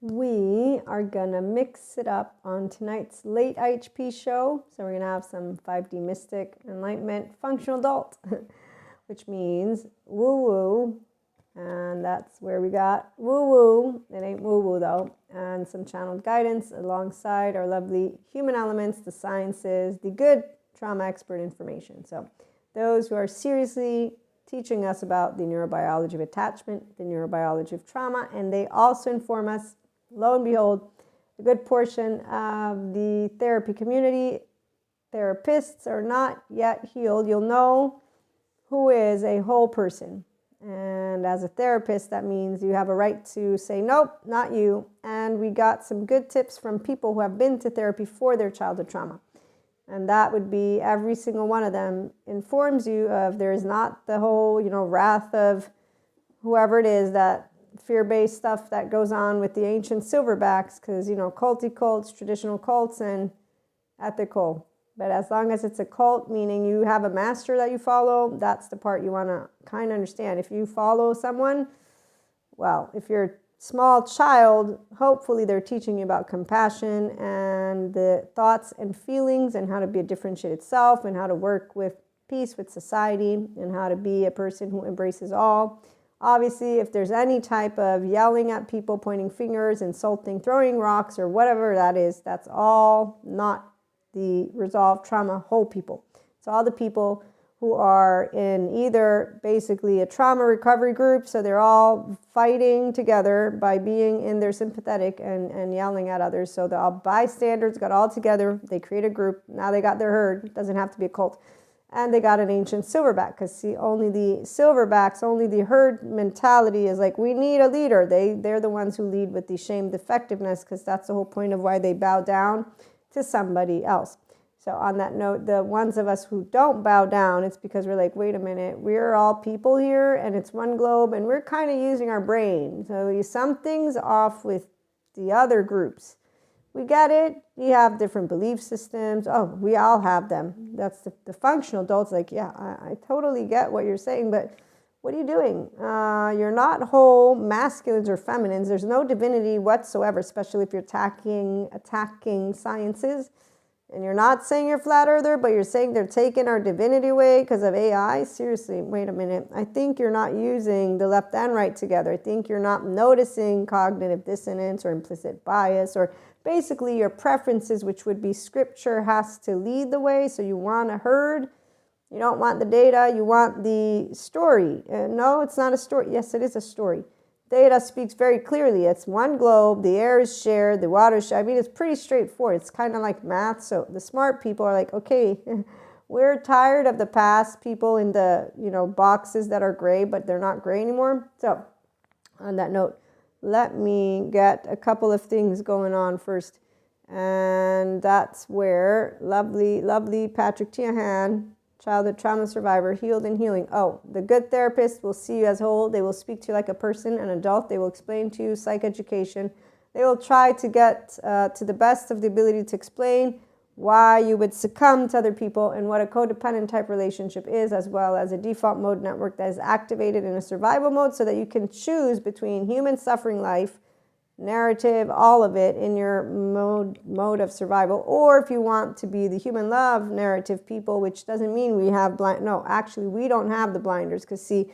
We are gonna mix it up on tonight's late IHP show. So we're gonna have some 5D mystic, enlightenment, functional adult, which means woo-woo. And that's where we got woo-woo. It ain't woo-woo though. And some channeled guidance alongside our lovely human elements, the sciences, the good trauma expert information. So those who are seriously teaching us about the neurobiology of attachment, the neurobiology of trauma, and they also inform us, lo and behold, a good portion of the therapy community, therapists are not yet healed. You'll know who is a whole person. And as a therapist, that means you have a right to say, nope, not you. And we got some good tips from people who have been to therapy for their childhood trauma. And that would be every single one of them informs you of there is not the whole, wrath of whoever it is, that fear-based stuff that goes on with the ancient silverbacks, because, culty cults, traditional cults, and ethical. But as long as it's a cult, meaning you have a master that you follow, that's the part you want to kind of understand. If you follow someone, well, if you're a small child, hopefully they're teaching you about compassion and the thoughts and feelings and how to be a differentiated self and how to work with peace with society and how to be a person who embraces all. Obviously, if there's any type of yelling at people, pointing fingers, insulting, throwing rocks, or whatever that is, that's all not the resolved trauma whole people. It's all the people who are in either basically a trauma recovery group, so they're all fighting together by being in their sympathetic and yelling at others. So the bystanders got all together, they create a group, now they got their herd, it doesn't have to be a cult. And they got an ancient silverback, because see, only the silverbacks, only the herd mentality is like, we need a leader. They're the ones who lead with the shame defectiveness, because that's the whole point of why they bow down to somebody else. So on that note, the ones of us who don't bow down, it's because we're like, wait a minute, we're all people here, and it's one globe, and we're kind of using our brain. So something's off with the other groups. We get it. You have different belief systems. Oh, we all have them. That's the functional adults. Like, yeah, I totally get what you're saying, but what are you doing? You're not whole masculines or feminines. There's no divinity whatsoever, especially if you're attacking sciences. And you're not saying you're flat earther, but you're saying they're taking our divinity away because of AI. Seriously, wait a minute. I think you're not using the left and right together. I think you're not noticing cognitive dissonance or implicit bias, or basically your preferences, which would be scripture has to lead the way. So you want a herd. You don't want the data. You want the story. No, it's not a story. Yes, it is a story. Data speaks very clearly. It's one globe, the air is shared, the water is shared. I mean, it's pretty straightforward. It's kind of like math. So the smart people are like, okay, we're tired of the past people in the, boxes that are gray, but they're not gray anymore. So on that note, let me get a couple of things going on first. And that's where lovely Patrick Tiahan, childhood trauma survivor, healed and healing. Oh, the good therapist will see you as whole. They will speak to you like a person, an adult. They will explain to you psychoeducation. They will try to get to the best of the ability to explain why you would succumb to other people and what a codependent type relationship is, as well as a default mode network that is activated in a survival mode so that you can choose between human suffering life, narrative, all of it in your mode of survival, or if you want to be the human love narrative people, which doesn't mean we have actually we don't have the blinders, because see,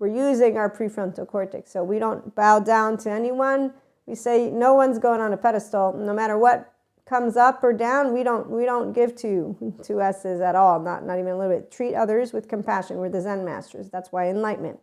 we're using our prefrontal cortex, so we don't bow down to anyone. We say no one's going on a pedestal, no matter what comes up or down. We don't give to S's at all, not even a little bit. Treat others with compassion. We're the Zen masters. That's why enlightenment.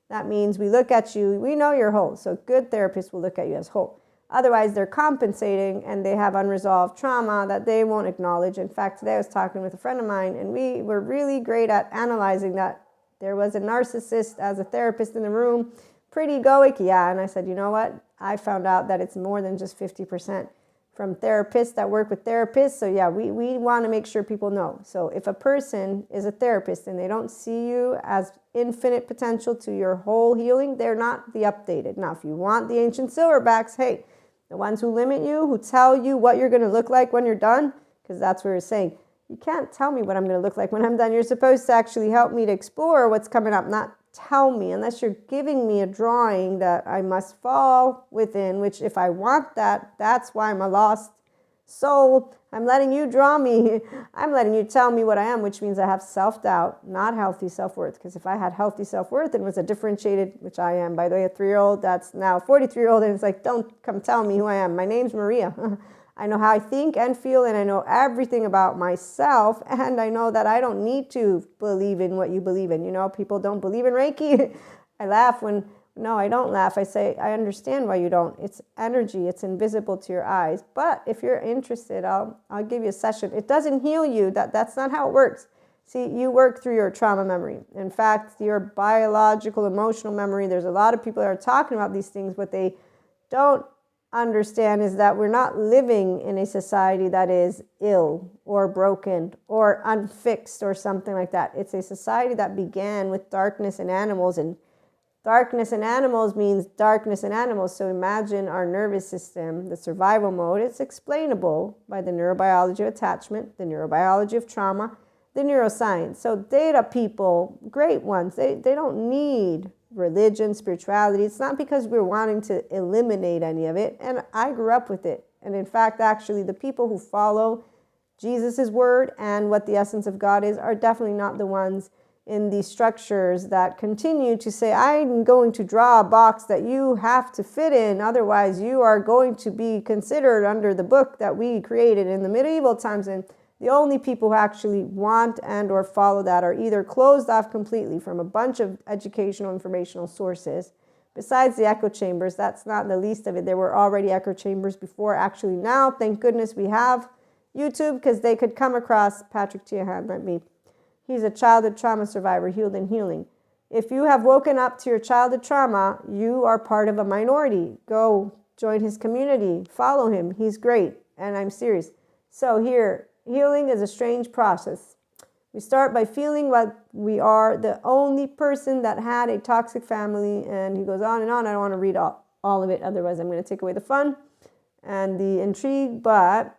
That means we look at you, we know you're whole. So good therapists will look at you as whole. Otherwise, they're compensating and they have unresolved trauma that they won't acknowledge. In fact, today I was talking with a friend of mine, and we were really great at analyzing that. There was a narcissist as a therapist in the room, pretty egoic, yeah. And I said, you know what? I found out that it's more than just 50% from therapists that work with therapists. So yeah, we want to make sure people know. So if a person is a therapist and they don't see you as infinite potential to your whole healing, they're not the updated. Now, if you want the ancient silverbacks, hey, the ones who limit you, who tell you what you're going to look like when you're done, because that's what you're saying. You can't tell me what I'm going to look like when I'm done. You're supposed to actually help me to explore what's coming up, not tell me, unless you're giving me a drawing that I must fall within, which if I want that, that's why I'm a lost soul. I'm letting you draw me. I'm letting you tell me what I am, which means I have self-doubt, not healthy self-worth. Because if I had healthy self-worth and was a differentiated, which I am, by the way, a 3-year-old, that's now a 43-year-old, and it's like, don't come tell me who I am. My name's Maria. I know how I think and feel, and I know everything about myself, and I know that I don't need to believe in what you believe in. You know, people don't believe in Reiki. I laugh when, no, I don't laugh. I say, I understand why you don't. It's energy. It's invisible to your eyes. But if you're interested, I'll give you a session. It doesn't heal you. That's not how it works. See, you work through your trauma memory. In fact, your biological, emotional memory, there's a lot of people that are talking about these things. What they don't understand is that we're not living in a society that is ill or broken or unfixed or something like that. It's a society that began with darkness in animals, and darkness in animals means darkness in animals. So imagine our nervous system, the survival mode. It's explainable by the neurobiology of attachment, the neurobiology of trauma, the neuroscience. So data people, great ones, they don't need religion, spirituality. It's not because we're wanting to eliminate any of it. And I grew up with it. And in fact, actually, the people who follow Jesus's word and what the essence of God is are definitely not the ones in these structures that continue to say, I'm going to draw a box that you have to fit in. Otherwise, you are going to be considered under the book that we created in the medieval times. And the only people who actually want and or follow that are either closed off completely from a bunch of educational, informational sources. Besides the echo chambers, that's not the least of it. There were already echo chambers before. Actually, now, thank goodness we have YouTube, because they could come across Patrick Tiahan, let me. He's a childhood trauma survivor, healed and healing. If you have woken up to your childhood trauma, you are part of a minority. Go join his community. Follow him. He's great. And I'm serious. So here, healing is a strange process. We start by feeling like we are the only person that had a toxic family. And he goes on and on. I don't want to read all of it. Otherwise, I'm going to take away the fun and the intrigue. But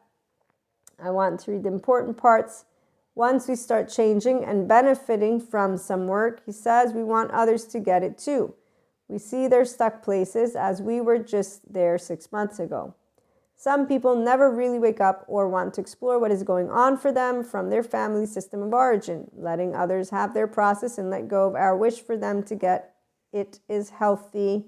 I want to read the important parts. Once we start changing and benefiting from some work, he says we want others to get it too. We see their stuck places as we were just there 6 months ago. Some people never really wake up or want to explore what is going on for them from their family system of origin. Letting others have their process and let go of our wish for them to get it is healthy.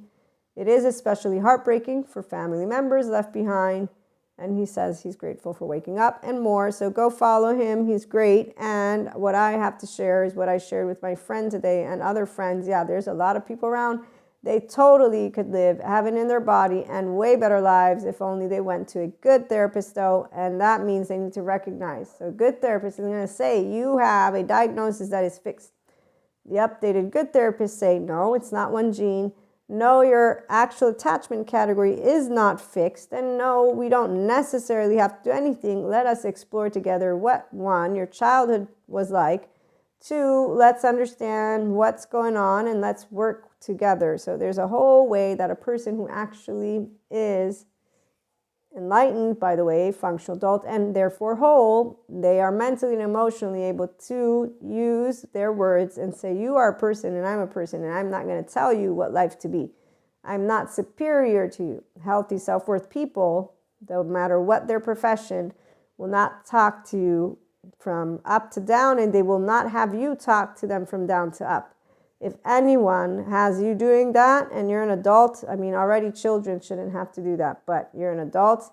It is especially heartbreaking for family members left behind. And he says he's grateful for waking up and more. So go follow him. He's great. And what I have to share is what I shared with my friend today and other friends. Yeah, there's a lot of people around. They totally could live heaven in their body and way better lives if only they went to a good therapist, though. And that means they need to recognize. So a good therapist is going to say you have a diagnosis that is fixed. The updated good therapists say, no, it's not one gene. No, your actual attachment category is not fixed. And no, we don't necessarily have to do anything. Let us explore together what, one, your childhood was like. Two, let's understand what's going on and let's work together. So there's a whole way that a person who actually is enlightened, by the way, functional adult, and therefore whole, they are mentally and emotionally able to use their words and say, you are a person and I'm a person, and I'm not going to tell you what life to be. I'm not superior to you. Healthy self-worth people, no matter what their profession, will not talk to you from up to down, and they will not have you talk to them from down to up. If anyone has you doing that and you're an adult, I mean, already children shouldn't have to do that, but you're an adult,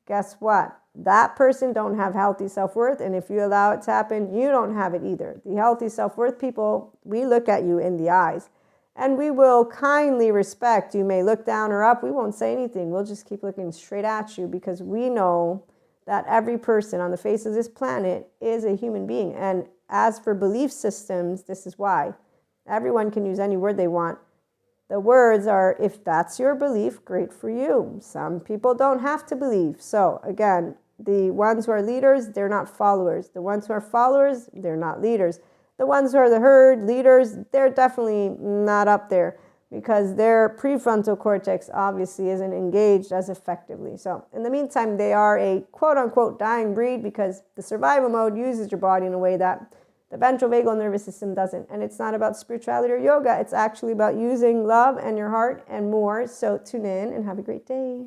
guess what? That person don't have healthy self-worth, and if you allow it to happen, you don't have it either. The healthy self-worth people, we look at you in the eyes, and we will kindly respect. You may look down or up. We won't say anything. We'll just keep looking straight at you because we know that every person on the face of this planet is a human being. And as for belief systems, this is why. Everyone can use any word they want. The words are, if that's your belief, great for you. Some people don't have to believe. So again, the ones who are leaders, they're not followers. The ones who are followers, they're not leaders. The ones who are the herd leaders, they're definitely not up there because their prefrontal cortex obviously isn't engaged as effectively. So in the meantime, they are a quote unquote dying breed because the survival mode uses your body in a way that The ventral vagal nervous system doesn't. And it's not about spirituality or yoga. It's actually about using love and your heart and more. So tune in and have a great day.